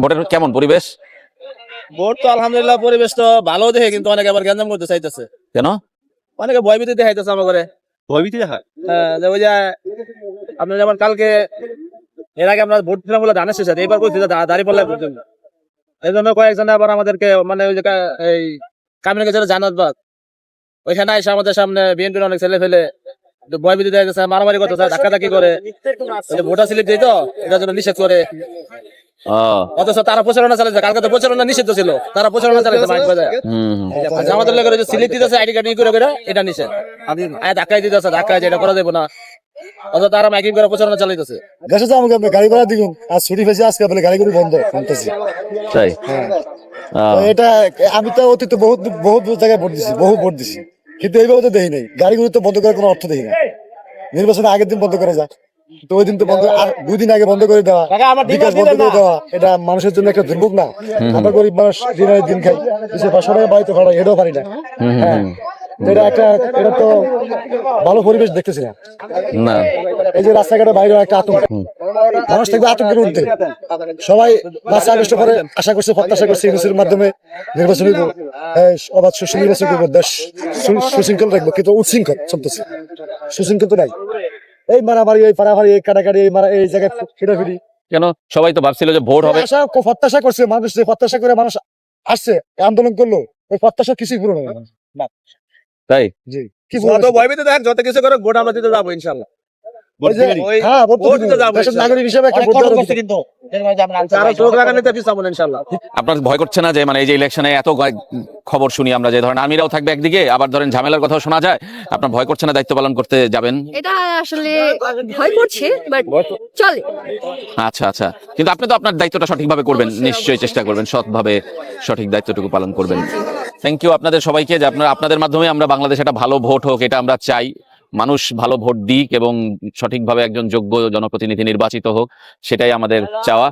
ভোটের কেমন পরিবেশ? ভোট তো আলহামদুলিল্লাহ পরিবেশ তো ভালো দেখে, কিন্তু অনেকে আবার গ্যাঞ্জাম করতে চাইতেছে, কেন? অনেকে ভয়ভীতি দেখাইতেছে আমার করে। ভয়ভীতি দেখায়। হ্যাঁ, যে ওই যে আপনার যেমন কালকে এর আগে আমরা ভোট দিলাম বলে ধানের শেষে, এবার করছি দাঁড়িয়ে পড়লে পর্যন্ত এই জন্য কয়েকজন আবার আমাদেরকে মানে ওই যে এই কামিনী গেছে জানাত বাদ, ওইখানে এসে আমাদের সামনে বিএনপির অনেক ছেলে ফেলে ভয়ভীতি দেখাইতেছে, মারামারি করতেছে, ধাক্কাধাক্কি করে, ভোটার স্লিপ দিই তো এটার জন্য নিষেধ করে। অথচ তারা প্রচারণা চালাচ্ছে, কালকে তো প্রচারণা নিষিদ্ধ ছিল, তারা প্রচারণা চালাচ্ছে মাইক বাজায়। আমাদের লোকের যে স্লিপ দিতেছে আইডি কার্ড করে এটা নিষেধ, ধাক্কাই দিতেছে, ধাক্কাই এটা করা যাবে না, অথচ তারা মাইকিং করে প্রচারণা চালাইতেছে। দেশে তো আমাকে গাড়ি ভাড়া দিগুন আর ছুটি পেয়েছি আজকে বলে গাড়ি গুলো বন্ধ শুনতেছি। তাই এটা আমি তো অতীতে বহুত বহুত জায়গায় ভোট দিছি, বহু ভোট দিছি, কিন্তু এইভাবে তো দেখি নাই। গাড়িগুলো তো বন্ধ করার কোনো অর্থ দেখি না। নির্বাচনের আগের দিন বন্ধ করে যায়, তো ওই দিন তো বন্ধ, 2 দিন আগে বন্ধ করে দেওয়া, বিকাশ বন্ধ করে দেওয়া, এটা মানুষের জন্য একটা দুর্ভোগ না? আমরা গরিব মানুষ দিনের দিন খাই, 500 টাকা বাড়িতে ভাড়া এটাও পারি না। হ্যাঁ, এটা তো ভালো পরিবেশ দেখতেছি না। না, এই যে রাস্তাঘাটের বাইরে একটা আতঙ্ক, মানুষ থাকবে আতঙ্কের ঊর্ধ্বে। সবাই 5 আগস্ট পরে আশা করছে, প্রত্যাশা করছে ইউনিসের মাধ্যমে নির্বাচন হইব, অবাধ সুষ্ঠু নির্বাচন করবো, দেশ সুশৃঙ্খল রাখবো, কিন্তু উচ্ছৃঙ্খল চলতেছে, সুশৃঙ্খল তো নাই। এই মারামারি, এই পাড়াপাড়ি, এই কাটাকাটি, এই জায়গায় ফিরাফিরি। কেন? সবাই তো ভাবছিল যে ভোট হবে, প্রত্যাশা করছে মানুষ, যে প্রত্যাশা করে মানুষ আসছে, আন্দোলন করলো, ওই প্রত্যাশা কিছুই পূরণ হবে না। তাই জি, কি যত ভয়ভীতি দেখেন, যত কিছু করে, ভোট আমরা দিতে যাবো ইনশাল্লাহ। হ্যাঁ, দেশের নাগরিক হিসেবে একটা ভোট দেওয়ার অধিকার। তারা চোখ লাগানিতে পিছাবো না ইনশাল্লাহ। আপনার ভয় করছে না যে মানে এই যে ইলেকশনে এত খবর শুনি আমরা, যে ধরেন আর্মিরাও থাকবে একদিকে, আবার ধরেন ঝামেলার কথাও শোনা যায়, আপনার ভয় করছে না দায়িত্ব পালন করতে যাবেন? এটা আসলে ভয় করছে, বাট চলে। আচ্ছা আচ্ছা, কিন্তু আপনি তো আপনার দায়িত্বটা সঠিকভাবে করবেন, নিশ্চয়ই চেষ্টা করবেন সৎভাবে সঠিক দায়িত্বটুকু পালন করবেন। থ্যাংক ইউ আপনাদের সবাইকে, যে আপনাদের মাধ্যমে আমরা বাংলাদেশে একটা ভালো ভোট হোক, এটা আমরা চাই। মানুষ ভালো ভোট দিক এবং সঠিকভাবে একজন যোগ্য জনপ্রতিনিধি নির্বাচিত হোক, সেটাই আমাদের চাওয়া।